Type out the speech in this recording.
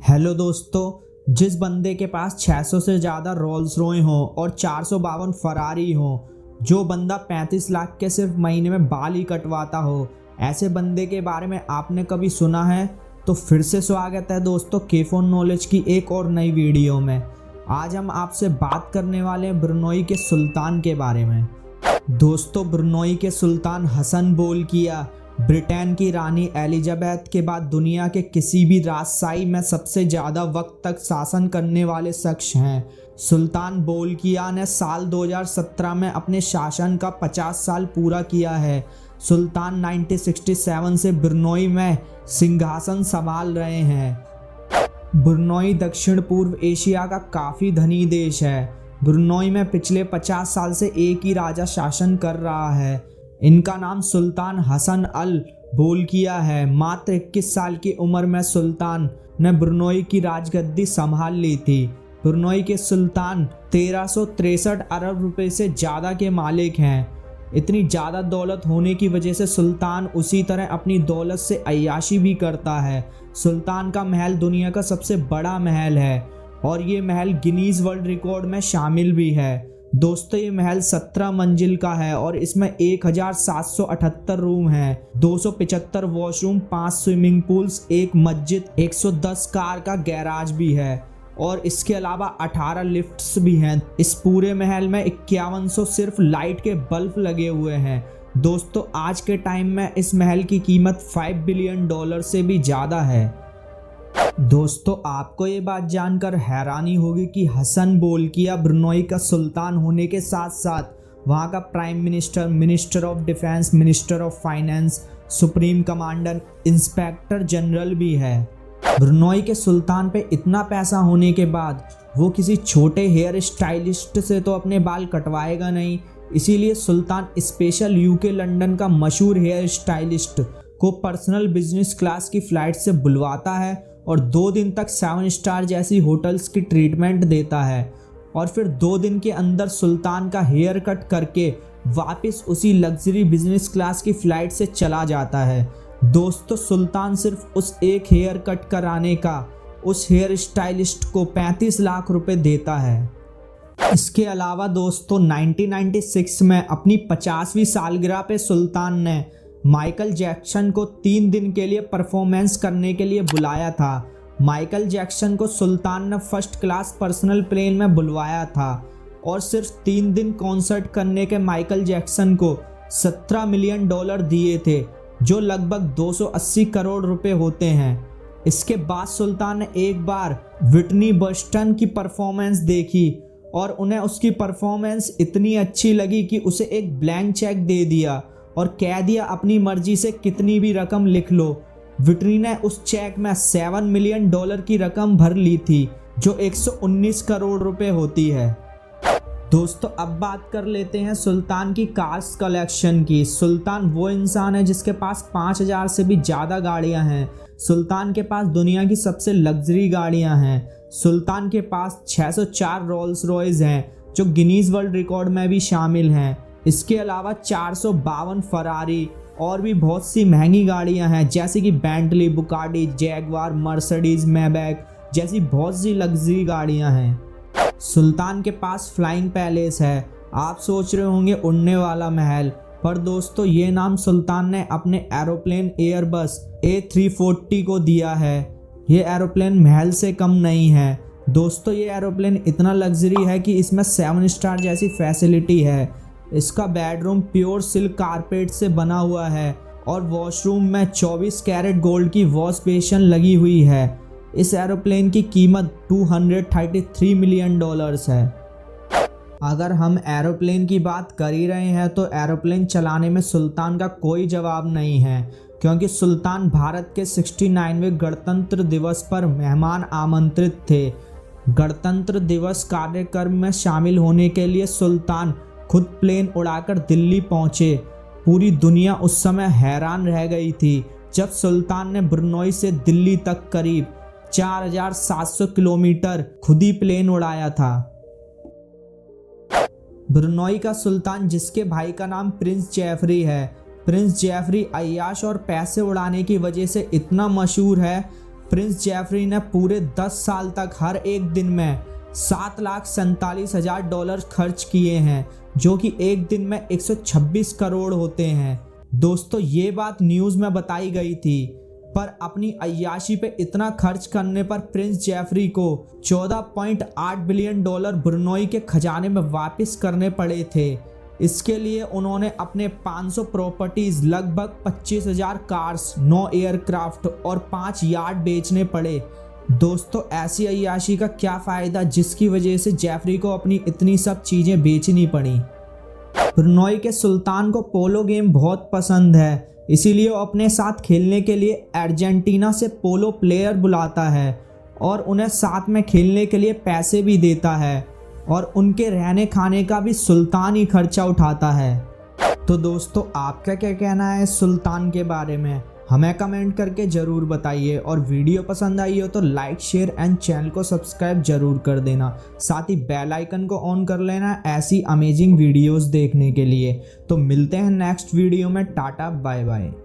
Hello दोस्तों, जिस बंदे के पास 600 से ज़्यादा रोल्स रॉय हो और 452 फरारी हो, जो बंदा 35 लाख के सिर्फ महीने में बाल ही कटवाता हो, ऐसे बंदे के बारे में आपने कभी सुना है? तो फिर से स्वागत है दोस्तों के4 नॉलेज की एक और नई वीडियो में। आज हम आपसे बात करने वाले हैं ब्रुनई के सुल्तान के बारे में। दोस्तों, ब्रुनई के सुल्तान हसन बोलकिया ब्रिटेन की रानी एलिजाबेथ के बाद दुनिया के किसी भी राजशाही में सबसे ज़्यादा वक्त तक शासन करने वाले शख्स हैं। सुल्तान बोलकिया ने साल 2017 में अपने शासन का 50 साल पूरा किया है। सुल्तान 1967 से ब्रुनई में सिंहासन संभाल रहे हैं। ब्रुनई दक्षिण पूर्व एशिया का काफ़ी धनी देश है। ब्रुनई में पिछले 50 साल से एक ही राजा शासन कर रहा है। इनका नाम सुल्तान हसन अल बोलकिया है। मात्र 21 साल की उम्र में सुल्तान ने ब्रुनई की राजगद्दी संभाल ली थी। ब्रुनई के सुल्तान 1363 अरब रुपए से ज़्यादा के मालिक हैं। इतनी ज़्यादा दौलत होने की वजह से सुल्तान उसी तरह अपनी दौलत से अय्याशी भी करता है। सुल्तान का महल दुनिया का सबसे बड़ा महल है और ये महल गिनीज वर्ल्ड रिकॉर्ड में शामिल भी है। दोस्तों, ये महल 17 मंजिल का है और इसमें 1778 रूम हैं, 275 वॉशरूम, 5 स्विमिंग पूल्स, एक मस्जिद, 110 कार का गैराज भी है और इसके अलावा 18 लिफ्ट्स भी हैं। इस पूरे महल में 5100 सिर्फ लाइट के बल्ब लगे हुए हैं। दोस्तों, आज के टाइम में इस महल की कीमत $5 बिलियन से भी ज़्यादा है। दोस्तों, आपको ये बात जानकर हैरानी होगी कि हसन बोलकिया ब्रुनई का सुल्तान होने के साथ साथ वहाँ का prime minister, minister of defence, minister of finance, supreme commander, inspector general भी है। ब्रुनई के सुल्तान पे इतना पैसा होने के बाद वो किसी छोटे हेयर स्टाइलिस्ट से तो अपने बाल कटवाएगा नहीं। इसीलिए सुल्तान स्पेशल यूके लंदन का मशहूर हेयर स्टाइलिस्ट को पर्सनल बिजनेस क्लास की फ़्लाइट से बुलवाता है और 2 दिन तक 7 स्टार जैसी होटल्स की ट्रीटमेंट देता है और फिर 2 दिन के अंदर सुल्तान का हेयर कट करके वापस उसी लग्जरी बिजनेस क्लास की फ़्लाइट से चला जाता है। दोस्तों, सुल्तान सिर्फ उस एक हेयर कट कराने का उस हेयर स्टाइलिस्ट को 35 लाख रुपए देता है। इसके अलावा दोस्तों, 1996 में अपनी 50वीं सालगिरह पे सुल्तान ने माइकल जैक्सन को 3 दिन के लिए परफॉर्मेंस करने के लिए बुलाया था। माइकल जैक्सन को सुल्तान ने फर्स्ट क्लास पर्सनल प्लेन में बुलवाया था और सिर्फ 3 दिन कॉन्सर्ट करने के माइकल जैक्सन को $17 मिलियन दिए थे, जो लगभग 280 करोड़ रुपए होते हैं। इसके बाद सुल्तान ने एक बार व्हिटनी बस्टन की परफॉर्मेंस देखी और उन्हें उसकी परफॉर्मेंस इतनी अच्छी लगी कि उसे एक ब्लैंक चेक दे दिया और कह दिया अपनी मर्जी से कितनी भी रकम लिख लो। व्हिटनी ने उस चेक में $7 मिलियन की रकम भर ली थी, जो 119 करोड़ रुपए होती है। दोस्तों, अब बात कर लेते हैं सुल्तान की कार्स कलेक्शन की। सुल्तान वो इंसान है जिसके पास 5000 से भी ज़्यादा गाड़ियां हैं। सुल्तान के पास दुनिया की सबसे लग्जरी गाड़ियां हैं। सुल्तान के पास 604 रोल्स रॉयस हैं, जो गिनीज वर्ल्ड रिकॉर्ड में भी शामिल हैं। इसके अलावा 452 फरारी और भी बहुत सी महंगी गाड़ियां हैं, जैसे कि बेंटली, बुगाटी, जैगवार, मर्सिडीज, मैबैक जैसी बहुत सी लग्जरी गाड़ियां हैं। सुल्तान के पास फ्लाइंग पैलेस है। आप सोच रहे होंगे उड़ने वाला महल, पर दोस्तों, ये नाम सुल्तान ने अपने एरोप्लेन एयरबस A340 को दिया है। ये एरोप्लेन महल से कम नहीं है। दोस्तों, ये एरोप्लेन इतना लग्जरी है कि इसमें 7 स्टार जैसी फैसिलिटी है। इसका बेडरूम प्योर सिल्क कारपेट से बना हुआ है और वॉशरूम में 24 कैरेट गोल्ड की वॉश बेसिन लगी हुई है। इस एरोप्लेन की कीमत $233 मिलियन है। अगर हम एरोप्लेन की बात कर ही रहे हैं तो एरोप्लेन चलाने में सुल्तान का कोई जवाब नहीं है, क्योंकि सुल्तान भारत के 69वें गणतंत्र दिवस पर मेहमान आमंत्रित थे। गणतंत्र दिवस कार्यक्रम में शामिल होने के लिए सुल्तान खुद प्लेन उड़ाकर दिल्ली पहुंचे। पूरी दुनिया उस समय हैरान रह गई थी जब सुल्तान ने ब्रुनई से दिल्ली तक करीब 4700 किलोमीटर खुद ही प्लेन उड़ाया था। ब्रुनई का सुल्तान, जिसके भाई का नाम प्रिंस जेफरी है, प्रिंस जेफरी अय्याश और पैसे उड़ाने की वजह से इतना मशहूर है। प्रिंस जेफरी ने पूरे 10 साल तक हर एक दिन में $7,47,000 खर्च किए हैं, जो कि एक दिन में 126 करोड़ होते हैं। दोस्तों, ये बात न्यूज़ में बताई गई थी, पर अपनी अय्याशी पे इतना खर्च करने पर प्रिंस जेफरी को $14.8 बिलियन ब्रुनोई के खजाने में वापस करने पड़े थे। इसके लिए उन्होंने अपने 500 प्रॉपर्टीज, लगभग 25,000 कार्स, 9 एयरक्राफ्ट और 5 यार्ड बेचने पड़े। दोस्तों, ऐसी अय्याशी का क्या फ़ायदा जिसकी वजह से जेफरी को अपनी इतनी सब चीज़ें बेचनी पड़ी। ब्रुनोई के सुल्तान को पोलो गेम बहुत पसंद है, इसीलिए वो अपने साथ खेलने के लिए अर्जेंटीना से पोलो प्लेयर बुलाता है और उन्हें साथ में खेलने के लिए पैसे भी देता है, और उनके रहने खाने का भी सुल्तान ही खर्चा उठाता है। तो दोस्तों, आपका क्या कहना है सुल्तान के बारे में, हमें कमेंट करके ज़रूर बताइए। और वीडियो पसंद आई हो तो लाइक, शेयर एंड चैनल को सब्सक्राइब जरूर कर देना। साथ ही बेल आइकन को ऑन कर लेना ऐसी अमेजिंग वीडियोस देखने के लिए। तो मिलते हैं नेक्स्ट वीडियो में। टाटा, बाय बाय।